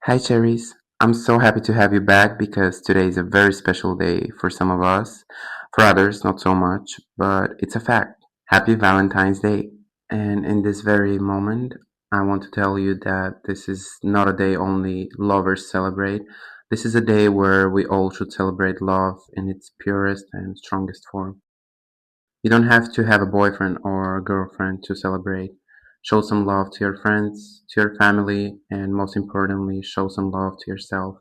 Hi, Cherries. I'm so happy to have you back because today is a very special day for some of us. For others, not so much, but it's a fact. Happy Valentine's Day. And in this very moment, I want to tell you that this is not a day only lovers celebrate. This is a day where we all should celebrate love in its purest and strongest form. You don't have to have a boyfriend or a girlfriend to celebrate. Show some love to your friends, to your family, and most importantly, show some love to yourself.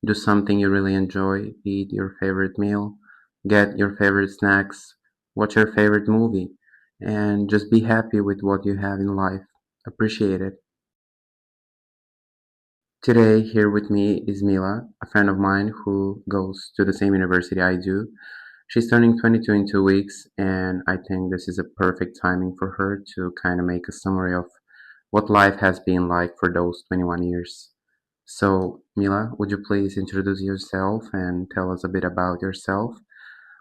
Do something you really enjoy, eat your favorite meal, get your favorite snacks, watch your favorite movie, and just be happy with what you have in life. Appreciate it. Today, here with me is Mila, a friend of mine who goes to the same university I do. She's turning 22 in 2 weeks, and I think this is a perfect timing for her to kind of make a summary of what life has been like for those 21 years. So, Mila, would you please introduce yourself and tell us a bit about yourself,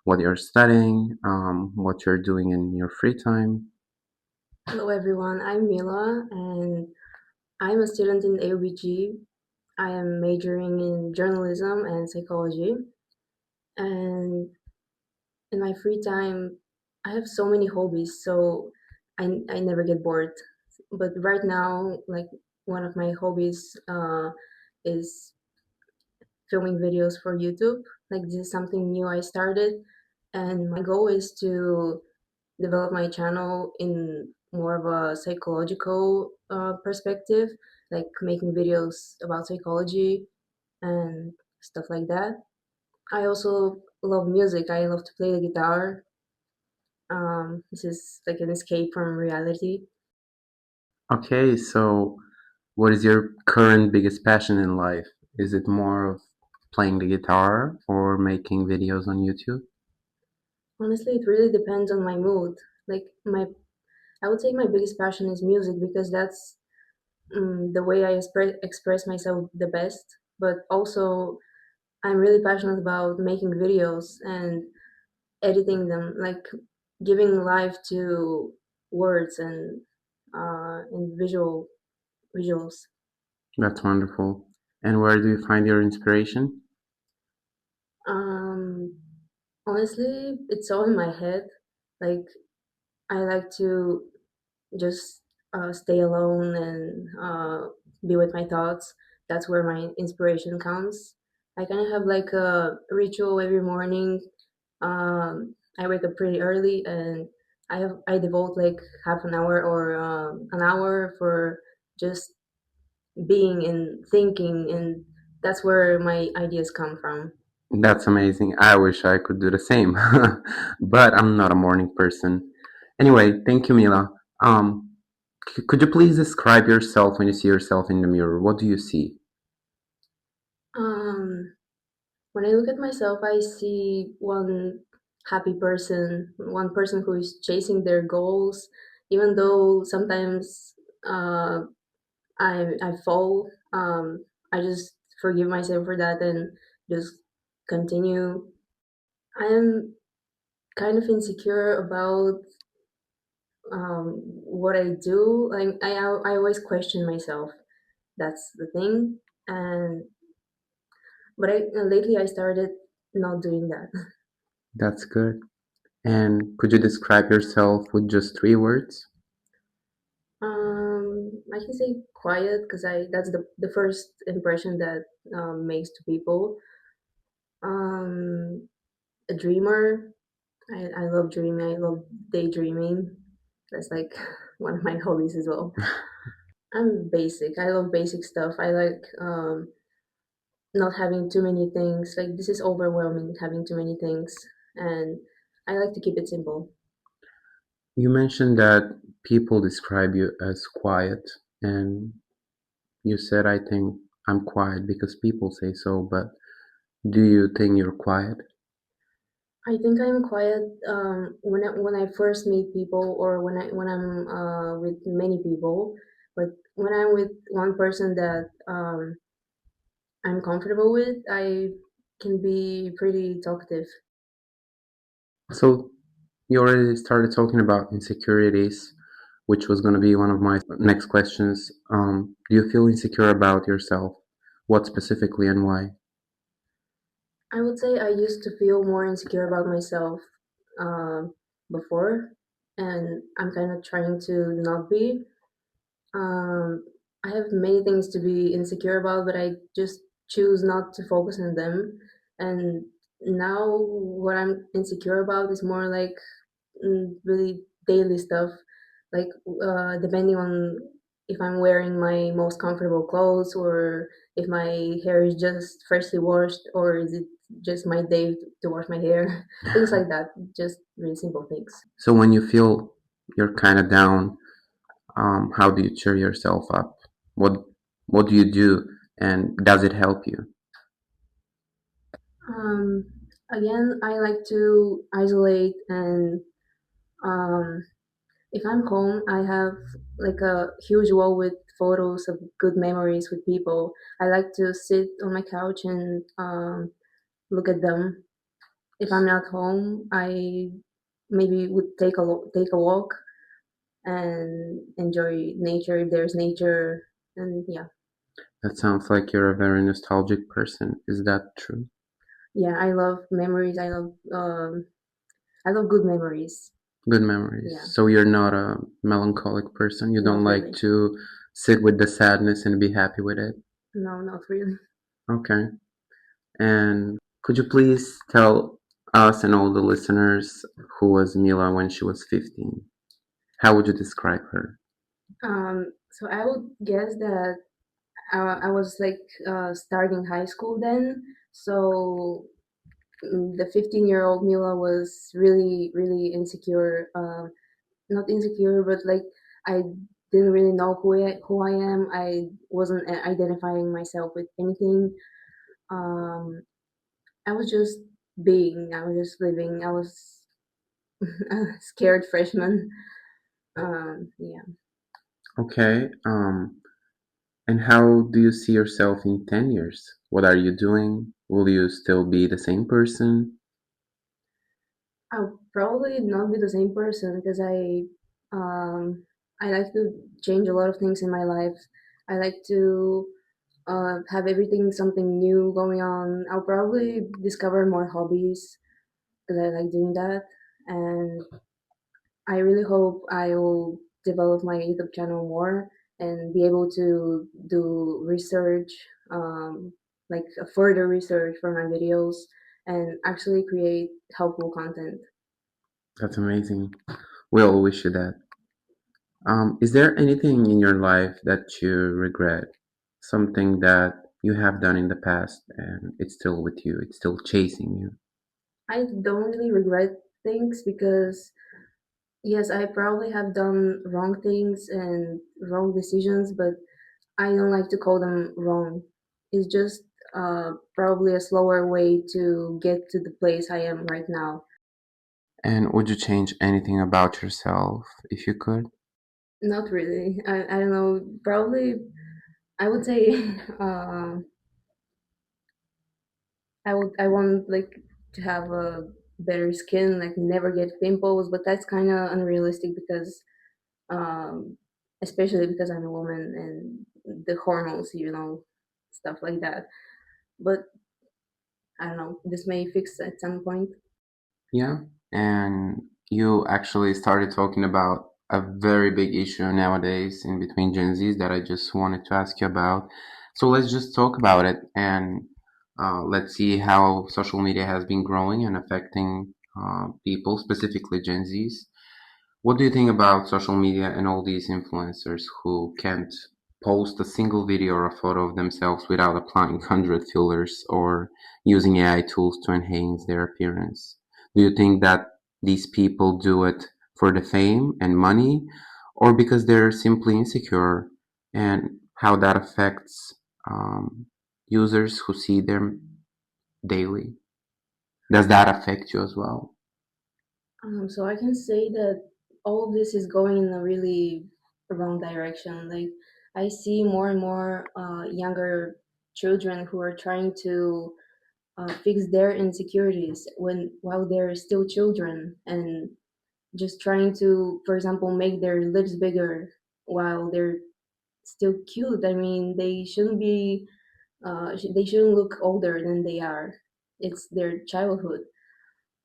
what you're studying, what you're doing in your free time? Hello everyone, I'm Mila and I'm a student in AUBG. I am majoring in journalism and psychology. And in my free time, I have so many hobbies, so I never get bored. But right now, like one of my hobbies is filming videos for YouTube. Like this is something new I started, and my goal is to develop my channel in more of a psychological perspective, like making videos about psychology and stuff like that. I also love music. I love to play the guitar. This is like an escape from reality. Okay, so what is your current biggest passion in life? Is it more of playing the guitar or making videos on YouTube? Honestly, it really depends on my mood. Like I would say my biggest passion is music because that's the way I express myself the best. But also, I'm really passionate about making videos and editing them, like giving life to words and visuals. That's wonderful. And where do you find your inspiration? Um, Honestly, it's all in my head. Like I like to just stay alone and be with my thoughts. That's where my inspiration comes. I kind of have like a ritual every morning. I wake up pretty early and I devote like half an hour or an hour for just being and thinking, and that's where my ideas come from. That's amazing. I wish I could do the same, but I'm not a morning person. Anyway, thank you, Mila. Um, could you please describe yourself when you see yourself in the mirror? What do you see? Um, when I look at myself, I see one happy person, one person who is chasing their goals, even though sometimes uh, I fall. I just forgive myself for that and just continue. I am kind of insecure about what I do. Like I always question myself. That's the thing. And but lately I started not doing that. That's good. And could you describe yourself with just 3 words? I can say quiet because I that's the first impression that makes to people. Um, a dreamer. I love dreaming. I love daydreaming. That's like one of my hobbies as well. I'm basic. I love basic stuff. I like not having too many things. Like this is overwhelming having too many things, and I like to keep it simple. You mentioned that people describe you as quiet, and you said, I think I'm quiet because people say so, but do you think you're quiet? I think I'm quiet when I first meet people or when I'm with many people, but when I'm with one person that I'm comfortable with, I can be pretty talkative. So, you already started talking about insecurities, which was going to be one of my next questions. Do you feel insecure about yourself? What specifically and why? I would say I used to feel more insecure about myself uh, before, and I'm kind of trying to not be. Um, I have many things to be insecure about, but I just choose not to focus on them. And now, what I'm insecure about is more like really daily stuff, like depending on if I'm wearing my most comfortable clothes or if my hair is just freshly washed or is it just my day to wash my hair. Things like that, just really simple things. So when you feel you're kind of down, how do you cheer yourself up? What what do you do, and does it help you? um, Again, I like to isolate and um, if I'm home, I have like a huge wall with photos of good memories with people. I like to sit on my couch and look at them. If I'm not home, I maybe would take a walk and enjoy nature if there's nature. And yeah, That sounds like you're a very nostalgic person. Is that true? yeah, I love memories. I love good memories. Good memories. Yeah, So you're not a melancholic person. You don't not like really. to sit with the sadness and be happy with it. No, not really. Okay. And could you please tell us and all the listeners who was Mila when she was 15? How would you describe her? So I would guess that I was like starting high school then. So the 15-year-old Mila was really, really insecure. Not insecure, but like I didn't really know who I am. I wasn't identifying myself with anything. Um, I was just being. I was just living. I was a scared freshman. Yeah. Okay. And how do you see yourself in 10 years? What are you doing? Will you still be the same person? I'll probably not be the same person because I like to change a lot of things in my life. I like to have everything something new going on. I'll probably discover more hobbies because I like doing that, and I really hope I will develop my YouTube channel more and be able to do research, like a further research for my videos, and actually create helpful content. That's amazing. We all wish you that. Is there anything in your life that you regret? Something that you have done in the past and it's still with you, it's still chasing you? I don't really regret things because yes, I probably have done wrong things and wrong decisions, but I don't like to call them wrong. It's just probably a slower way to get to the place I am right now. And would you change anything about yourself if you could? Not really. I don't know. Probably I would say I want like to have a better skin, like never get pimples, but that's kind of unrealistic because um, especially because I'm a woman and the hormones, stuff like that. But I don't know. This may fix at some point. Yeah. And you actually started talking about a very big issue nowadays in between Gen Zs that I just wanted to ask you about. So let's just talk about it and let's see how social media has been growing and affecting people, specifically Gen Zs. What do you think about social media and all these influencers who can't post a single video or a photo of themselves without applying 100 fillers or using AI tools to enhance their appearance? Do you think that these people do it for the fame and money or because they're simply insecure, and how that affects users who see them daily? Does that affect you as well? So I can say that all of this is going in a really wrong direction. Like I see more and more younger children who are trying to fix their insecurities when while they're still children and just trying to, for example, make their lips bigger while they're still cute. I mean, they shouldn't be. they shouldn't look older than they are. It's their childhood.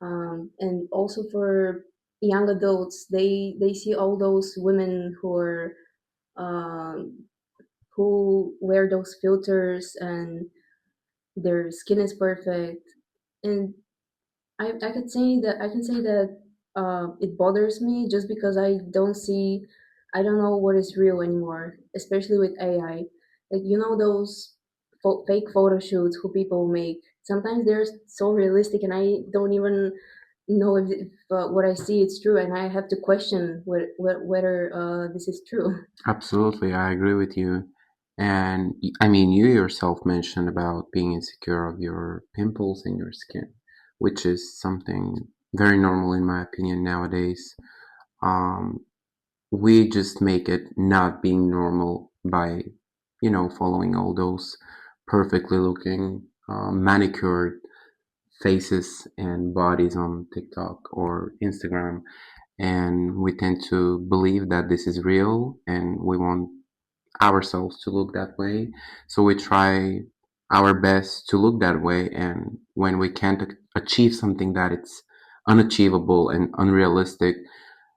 And also for young adults, they see all those women um, who wear those filters and their skin is perfect. And I could say that I can say that it bothers me just because I don't know what is real anymore, especially with AI. Like those fake photo shoots who people make. Sometimes they're so realistic, and I don't even know if what I see is true, and I have to question whether this is true. Absolutely, I agree with you. And I mean, you yourself mentioned about being insecure of your pimples in your skin, which is something very normal in my opinion nowadays. Um, we just make it not being normal by, following all those perfectly looking, manicured faces and bodies on TikTok or Instagram. And we tend to believe that this is real and we want ourselves to look that way. So we try our best to look that way. And when we can't achieve something that it's unachievable and unrealistic,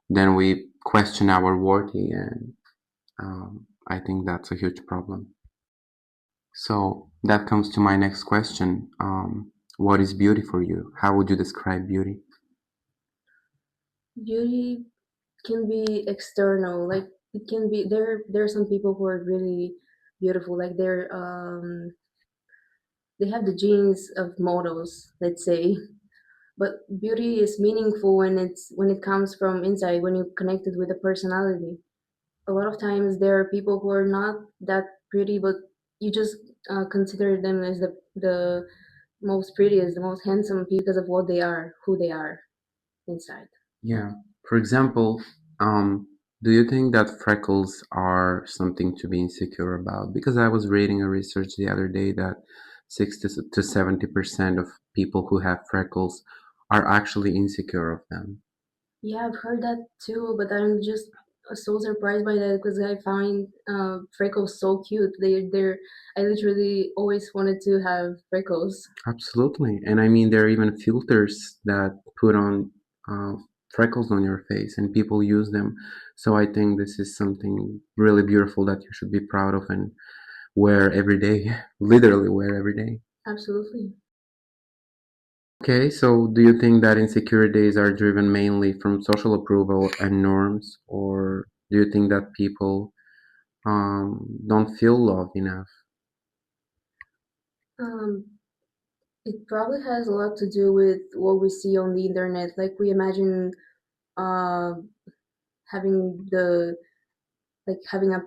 then we question our worthy. And I think that's a huge problem. So that comes to my next question. What is beauty for you? How would you describe beauty? Beauty can be external, like it can be there are some people who are really beautiful, like they have the genes of models, let's say. But beauty is meaningful when it comes from inside, when you connected with a personality. A lot of times there are people who are not that pretty, but you just consider them as the most prettiest, the most handsome because of what they are, who they are inside. Yeah. For example, do you think that freckles are something to be insecure about? Because I was reading a research the other day that 60 to 70% of people who have freckles are actually insecure of them. Yeah, I've heard that too, but I'm just so surprised by that because I find freckles so cute. I literally always wanted to have freckles. Absolutely. And I mean, there are even filters that put on uh, freckles on your face, and people use them. So I think this is something really beautiful that you should be proud of and wear every day, literally wear every day. Absolutely. Okay, so do you think that insecurities are driven mainly from social approval and norms, or do you think that people don't feel loved enough? Um, it probably has a lot to do with what we see on the internet. Like we imagine uh, having having a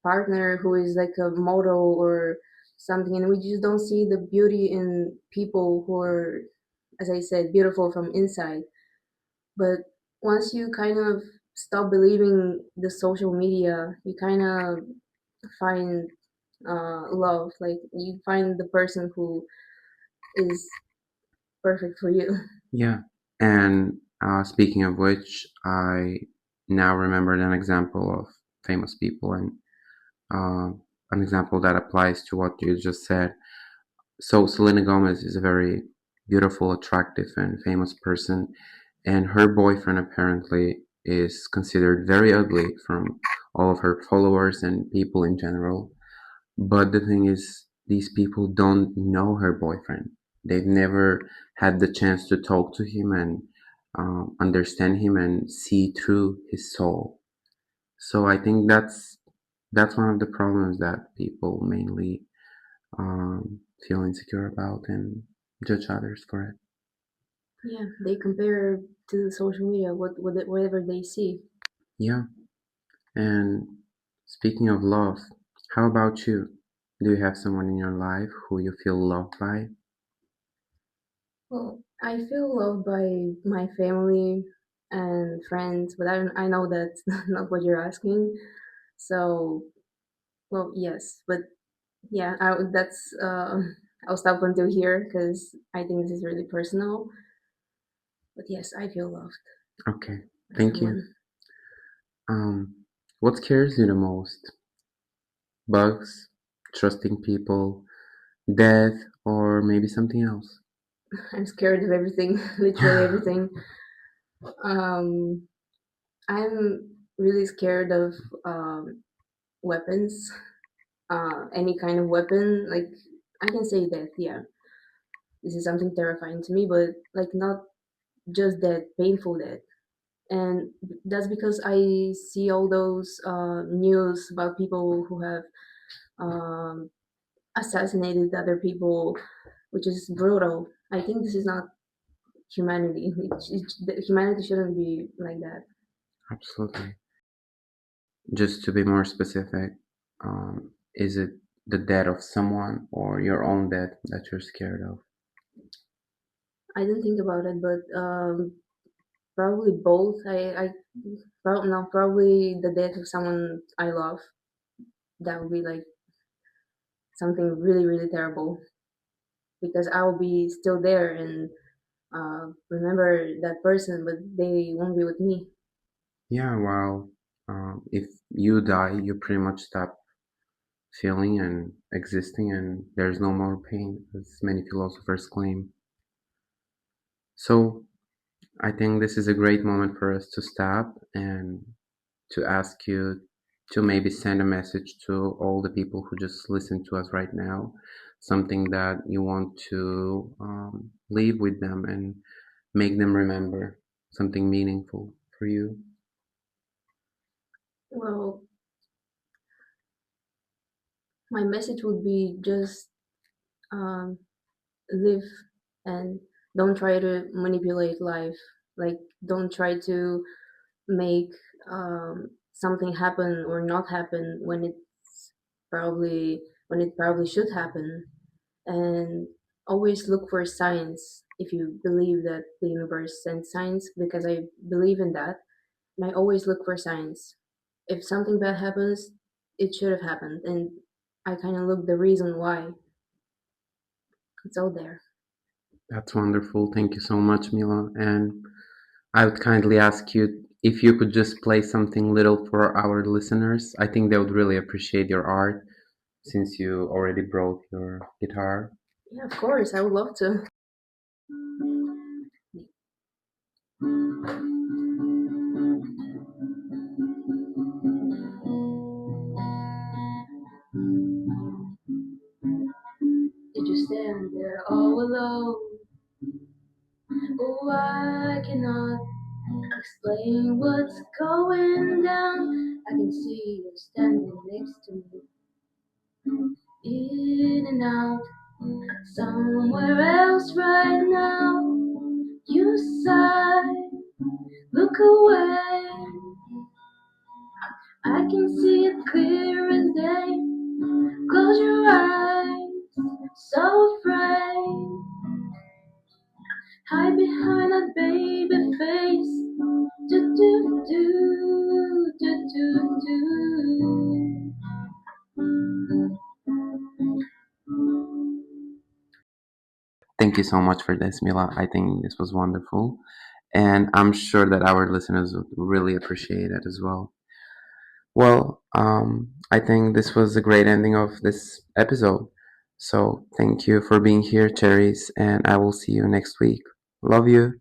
partner who is like a model or something, and we just don't see the beauty in people who are, as I said, beautiful from inside. But once you kind of stop believing the social media, you kind of find love. Like you find the person who is perfect for you. Yeah. And speaking of which, I now remembered an example of famous people and uh, an example that applies to what you just said. So Selena Gomez is a very beautiful, attractive, and famous person, and her boyfriend apparently is considered very ugly from all of her followers and people in general. But the thing is, these people don't know her boyfriend. They've never had the chance to talk to him and understand him and see through his soul. So I think that's one of the problems that people mainly feel insecure about and judge others for it. Yeah, they compare to the social media whatever they see. Yeah. And speaking of love, how about you? Do you have someone in your life who you feel loved by? Well, I feel loved by my family and friends, but I know that's not what you're asking. So, well, yes, but yeah, I'll stop until here because I think this is really personal. But yes, I feel loved Okay, by thank you. someone. What scares you the most? Bugs, trusting people, Death, or maybe something else? I'm scared of everything, literally everything. Um, I'm really scared of weapons, any kind of weapon. Like I can say that, yeah, this is something terrifying to me, but like not just that painful that. And that's because I see all those news about people who have um, assassinated other people, which is brutal. I think this is not humanity. Humanity shouldn't be like that. Absolutely. Just to be more specific, is it the death of someone or your own death that you're scared of? I didn't think about it, but probably both. No, probably the death of someone I love. That would be like something really, really terrible because I will be still there and remember that person, but they won't be with me. Yeah, well, if you die, you pretty much stop feeling and existing, and there's no more pain, as many philosophers claim. So, I think this is a great moment for us to stop and to ask you to maybe send a message to all the people who just listen to us right now, something that you want to leave with them and make them remember, something meaningful for you. Well, my message would be just um, live and don't try to manipulate life. Like, don't try to make something happen or not happen when it probably should happen. And always look for signs if you believe that the universe sends signs, because I believe in that. And I always look for signs. If something bad happens, it should have happened, and I kind of look the reason why it's all there. That's wonderful. Thank you so much, Mila. And I would kindly ask you if you could just play something little for our listeners. I think they would really appreciate your art since you already brought your guitar. Yeah, of course, I would love to. Did you stand there all alone? Oh, I cannot explain what's going down. I can see you standing next to me, in and out, somewhere else right now. You sigh, look away. I can see it clear as day. Close your eyes, so afraid. Hide behind that baby face. Do do do do do do. Thank you so much for this, Mila. I think this was wonderful. And I'm sure that our listeners would really appreciate it as well. Well, I think this was a great ending of this episode. So thank you for being here, Cherries, and I will see you next week. Love you.